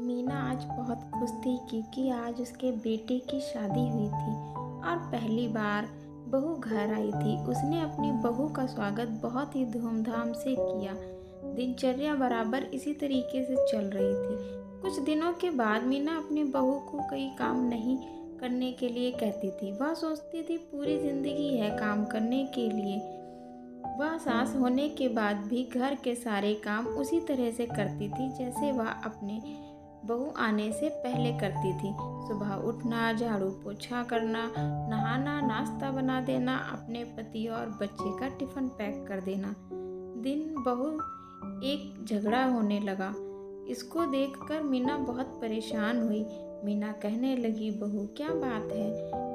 मीना आज बहुत खुश थी क्योंकि आज उसके बेटे की शादी हुई थी और पहली बार बहू घर आई थी। उसने अपनी बहू का स्वागत बहुत ही धूमधाम से किया। दिनचर्या बराबर इसी तरीके से चल रही थी। कुछ दिनों के बाद मीना अपनी बहू को कई काम नहीं करने के लिए कहती थी। वह सोचती थी पूरी जिंदगी है काम करने के लिए। वह सास होने के बाद भी घर के सारे काम उसी तरह से करती थी जैसे वह अपने बहू आने से पहले करती थी। सुबह उठना, झाड़ू पोछा करना, नहाना, नाश्ता बना देना, अपने पति और बच्चे का टिफिन पैक कर देना। दिन बहू एक झगड़ा होने लगा। इसको देखकर मीना बहुत परेशान हुई। मीना कहने लगी, बहू क्या बात है,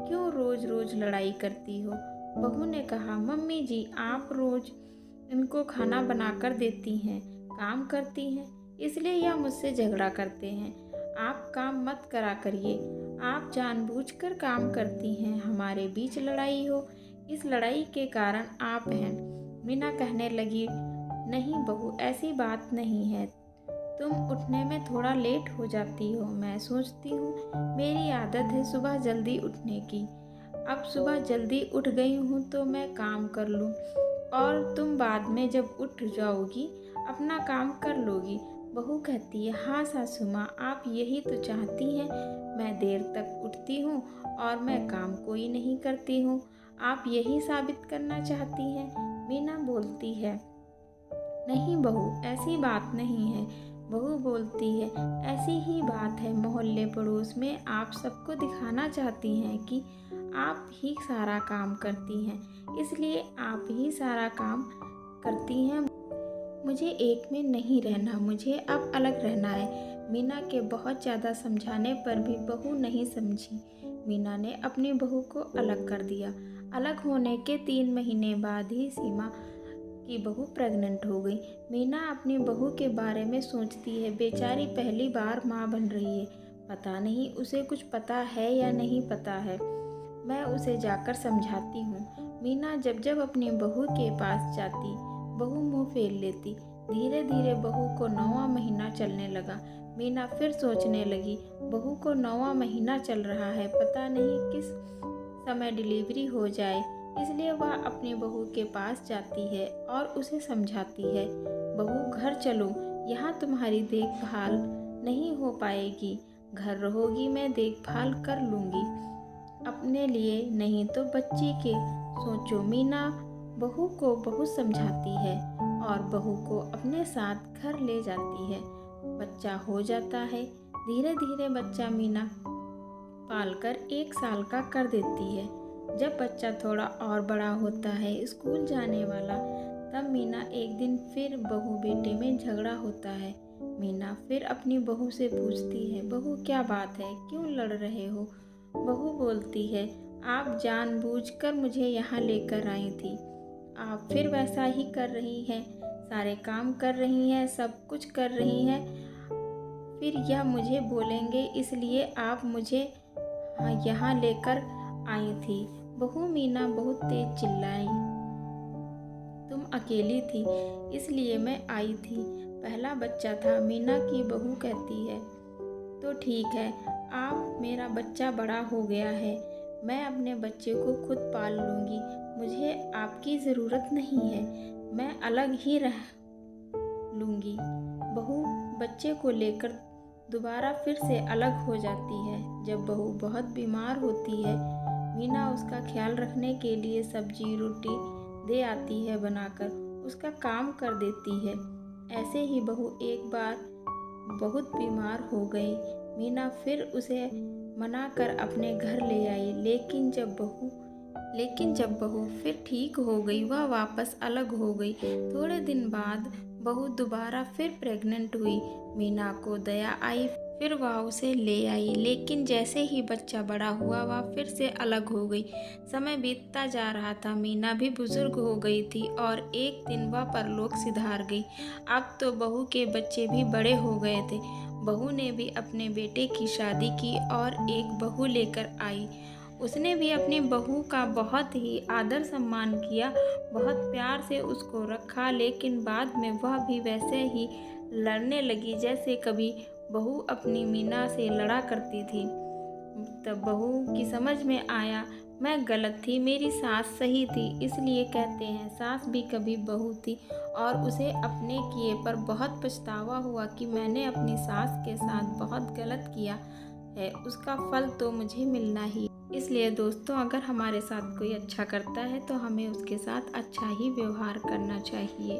क्यों रोज रोज लड़ाई करती हो? बहू ने कहा, मम्मी जी आप रोज इनको खाना बनाकर देती हैं, काम करती हैं, इसलिए यह मुझसे झगड़ा करते हैं। आप काम मत करा करिए, आप जानबूझकर काम करती हैं, हमारे बीच लड़ाई हो, इस लड़ाई के कारण आप हैं। मीना कहने लगी, नहीं बहू ऐसी बात नहीं है, तुम उठने में थोड़ा लेट हो जाती हो। मैं सोचती हूँ मेरी आदत है सुबह जल्दी उठने की। अब सुबह जल्दी उठ गई हूँ तो मैं काम कर लूँ और तुम बाद में जब उठ जाओगी अपना काम कर लोगी। बहू कहती है, हाँ सासू माँ आप यही तो चाहती हैं, मैं देर तक उठती हूँ और मैं काम कोई नहीं करती हूँ, आप यही साबित करना चाहती हैं। मीना बोलती है, नहीं बहू ऐसी बात नहीं है। बहू बोलती है, ऐसी ही बात है, मोहल्ले पड़ोस में आप सबको दिखाना चाहती हैं कि आप ही सारा काम करती हैं, इसलिए आप ही सारा काम करती हैं। मुझे एक में नहीं रहना, मुझे अब अलग रहना है। मीना के बहुत ज़्यादा समझाने पर भी बहू नहीं समझी। मीना ने अपनी बहू को अलग कर दिया। अलग होने के 3 महीने बाद ही सीमा की बहू प्रेग्नेंट हो गई। मीना अपनी बहू के बारे में सोचती है, बेचारी पहली बार माँ बन रही है, पता नहीं उसे कुछ पता है या नहीं पता है। मैं उसे जाकर समझाती हूँ। मीना जब जब अपनी बहू के पास जाती, बहू मुंह फेर लेती। धीरे धीरे बहू को 9वां महीना चलने लगा। मीना फिर सोचने लगी, बहू को 9वां महीना चल रहा है, पता नहीं किस समय डिलीवरी हो जाए, इसलिए वह अपनी बहू के पास जाती है और उसे समझाती है, बहू घर चलो, यहाँ तुम्हारी देखभाल नहीं हो पाएगी, घर रहोगी मैं देखभाल कर लूँगी अपने लिए, नहीं तो बच्ची के सोचो। मीना बहू को बहुत समझाती है और बहू को अपने साथ घर ले जाती है। बच्चा हो जाता है। धीरे धीरे बच्चा मीना पालकर 1 साल का कर देती है। जब बच्चा थोड़ा और बड़ा होता है, स्कूल जाने वाला, तब मीना एक दिन फिर बहू बेटे में झगड़ा होता है। मीना फिर अपनी बहू से पूछती है, बहू क्या बात है, क्यों लड़ रहे हो? बहू बोलती है, आप जानबूझकर मुझे यहाँ लेकर आई थी, आप फिर वैसा ही कर रही हैं, सारे काम कर रही हैं, सब कुछ कर रही हैं, फिर यह मुझे बोलेंगे, इसलिए आप मुझे यहाँ लेकर आई थी। बहू मीना बहुत तेज चिल्लाई, तुम अकेली थी इसलिए मैं आई थी, पहला बच्चा था। मीना की बहू कहती है, तो ठीक है, आप मेरा बच्चा बड़ा हो गया है, मैं अपने बच्चे को खुद पाल लूँगी, मुझे आपकी ज़रूरत नहीं है, मैं अलग ही रह लूँगी। बहू बच्चे को लेकर दोबारा फिर से अलग हो जाती है। जब बहू बहुत बीमार होती है, मीना उसका ख्याल रखने के लिए सब्जी रोटी दे आती है बनाकर, उसका काम कर देती है। ऐसे ही बहू एक बार बहुत बीमार हो गई। मीना फिर उसे मनाकर अपने घर ले आई, लेकिन जब बहू फिर ठीक हो गई, वह वापस अलग हो गई। थोड़े दिन बाद बहू दोबारा फिर प्रेग्नेंट हुई। मीना को दया आई, फिर वह उसे ले आई, लेकिन जैसे ही बच्चा बड़ा हुआ वह फिर से अलग हो गई। समय बीतता जा रहा था, मीना भी बुजुर्ग हो गई थी और एक दिन वह परलोक सिधार गई। अब तो बहू के बच्चे भी बड़े हो गए थे। बहू ने भी अपने बेटे की शादी की और एक बहू लेकर आई। उसने भी अपनी बहू का बहुत ही आदर सम्मान किया, बहुत प्यार से उसको रखा, लेकिन बाद में वह भी वैसे ही लड़ने लगी जैसे कभी बहू अपनी मीना से लड़ा करती थी। तब बहू की समझ में आया, मैं गलत थी, मेरी सास सही थी। इसलिए कहते हैं सास भी कभी बहू थी, और उसे अपने किए पर बहुत पछतावा हुआ कि मैंने अपनी सास के साथ बहुत गलत किया है, उसका फल तो मुझे मिलना ही। इसलिए दोस्तों, अगर हमारे साथ कोई अच्छा करता है तो हमें उसके साथ अच्छा ही व्यवहार करना चाहिए।